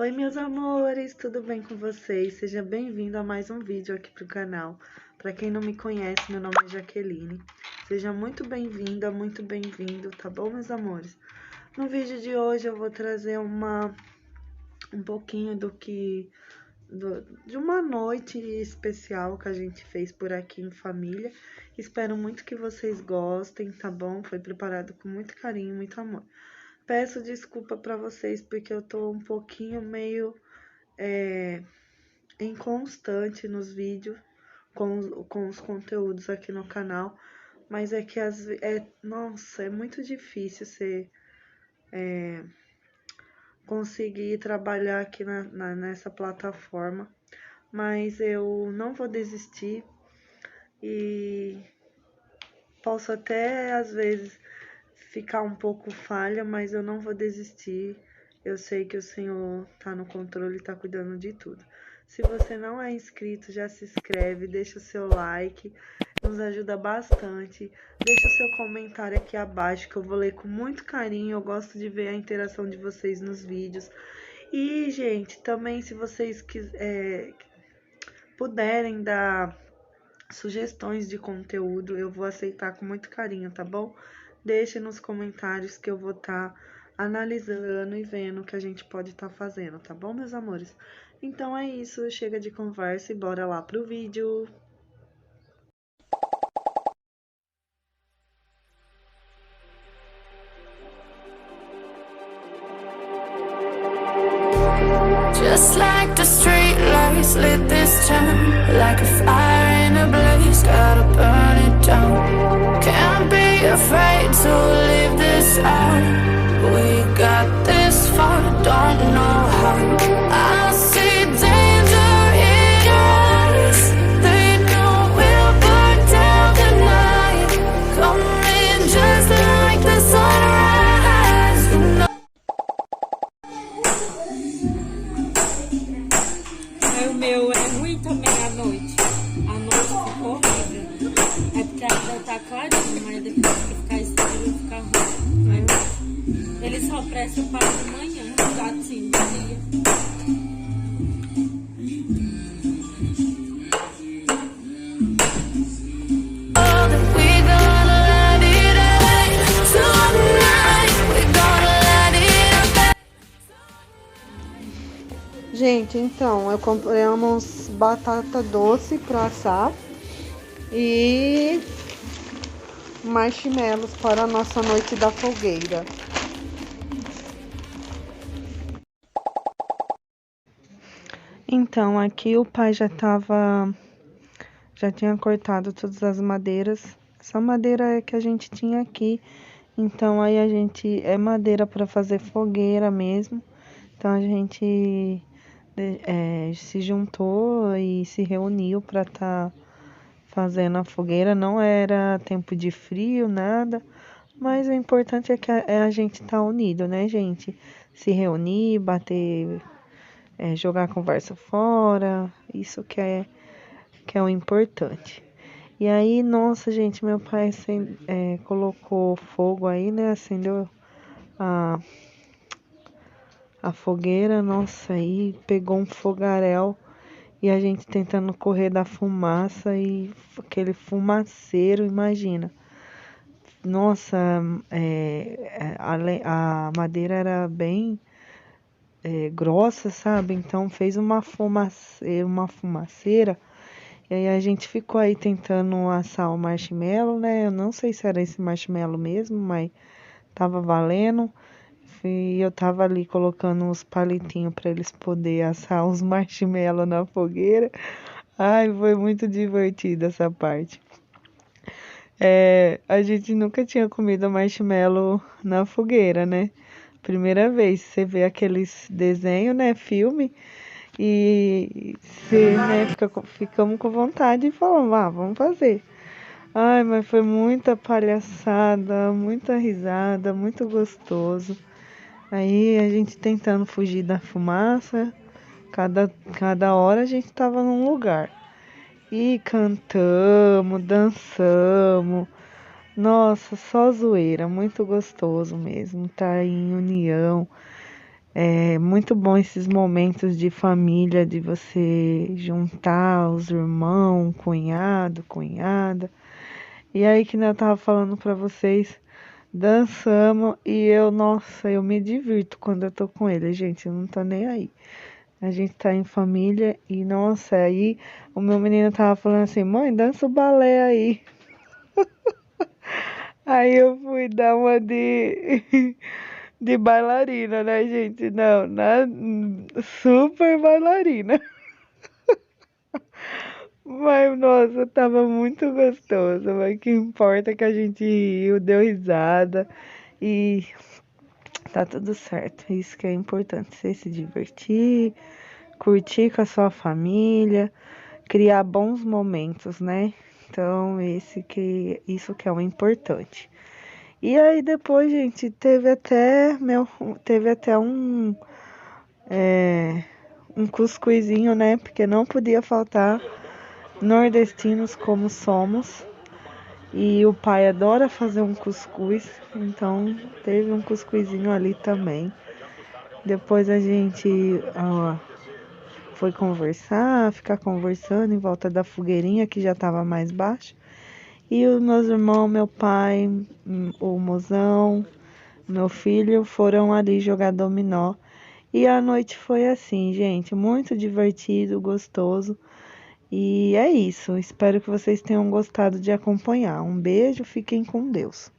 Oi, meus amores, tudo bem com vocês? Seja bem-vindo a mais um vídeo aqui pro canal. Para quem não me conhece, meu nome é Jaqueline. Seja muito bem-vinda, muito bem-vindo, tá bom, meus amores? No vídeo de hoje eu vou trazer um pouquinho de uma noite especial que a gente fez por aqui em família. Espero muito que vocês gostem, tá bom? Foi preparado com muito carinho, muito amor. Peço desculpa para vocês porque eu tô um pouquinho meio inconstante nos vídeos com os conteúdos aqui no canal, mas é que nossa, é muito difícil você conseguir trabalhar aqui nessa plataforma, mas eu não vou desistir e posso até às vezes ficar um pouco falha, mas eu não vou desistir. Eu sei que o Senhor tá no controle e tá cuidando de tudo. Se você não é inscrito, já se inscreve, deixa o seu like, nos ajuda bastante. Deixa o seu comentário aqui abaixo que eu vou ler com muito carinho. Eu gosto de ver a interação de vocês nos vídeos. E, gente, também se vocês puderem dar sugestões de conteúdo, eu vou aceitar com muito carinho, tá bom? Deixe nos comentários que eu vou estar analisando e vendo o que a gente pode estar fazendo, tá bom, meus amores? Então é isso, chega de conversa e bora lá pro vídeo. Just like the street lights lit this town, like a fire in a blaze, gotta burn it down. Can't be afraid to leave this out. We got this far, don't know how. I see danger in your eyes. They know we'll burn down the night. Coming just like the sunrise. You know. O meu é ruim também à noite. A noite ficou horrível. É porque ainda tá clarinho, mas depois que ficar escuro fica ruim. Mas ele só presta para de manhã, assim, de dia. Gente, então, eu comprei umas batata doce para assar e marshmallows para a nossa noite da fogueira. Então, aqui o pai já tinha cortado todas as madeiras. Essa madeira é que a gente tinha aqui. Então, aí é madeira para fazer fogueira mesmo. Então, a gente se juntou e se reuniu para estar fazendo a fogueira. Não era tempo de frio, nada. Mas o importante é que a gente tá unido, né, gente? Se reunir, bater, jogar a conversa fora. Isso que é o importante. E aí, nossa, gente, meu pai colocou fogo aí, né? Acendeu a fogueira, nossa, aí pegou um fogaréu e a gente tentando correr da fumaça e aquele fumaceiro, imagina. Nossa, a madeira era bem grossa, sabe? Então fez uma fumaceira. E aí a gente ficou aí tentando assar o marshmallow, né? Eu não sei se era esse marshmallow mesmo, mas tava valendo. E eu tava ali colocando os palitinhos para eles poderem assar os marshmallow na fogueira. Ai, foi muito divertido essa parte. A gente nunca tinha comido marshmallow na fogueira, né? Primeira vez, você vê aqueles desenhos, né? Filme. E você, né, ficamos com vontade e falamos, vamos fazer. Ai, mas foi muita palhaçada, muita risada, muito gostoso. Aí a gente tentando fugir da fumaça, cada hora a gente tava num lugar. E cantamos, dançamos. Nossa, só zoeira, muito gostoso mesmo, tá em união. É muito bom esses momentos de família, de você juntar os irmãos, cunhado, cunhada. E aí que eu tava falando pra vocês, dançamos e nossa, eu me divirto quando eu tô com ele, gente, eu não tô nem aí. A gente tá em família e, nossa, aí o meu menino tava falando assim, mãe, dança o balé aí. Aí eu fui dar uma de, de bailarina, né, gente? Não, super bailarina. Mas, nossa, tava muito gostoso. Mas o que importa é que a gente riu, deu risada e tá tudo certo. Isso que é importante, você se divertir, curtir com a sua família, criar bons momentos, né? Então, isso que é o importante. E aí depois, gente, teve até um cuscuzinho, né? Porque não podia faltar nordestinos como somos. E o pai adora fazer um cuscuz, então teve um cuscuzinho ali também. Depois a gente foi conversar, ficar conversando em volta da fogueirinha que já estava mais baixa. E os meus irmãos, meu pai, o mozão, meu filho foram ali jogar dominó. E a noite foi assim, gente, muito divertido, gostoso. E é isso. Espero que vocês tenham gostado de acompanhar. Um beijo, fiquem com Deus.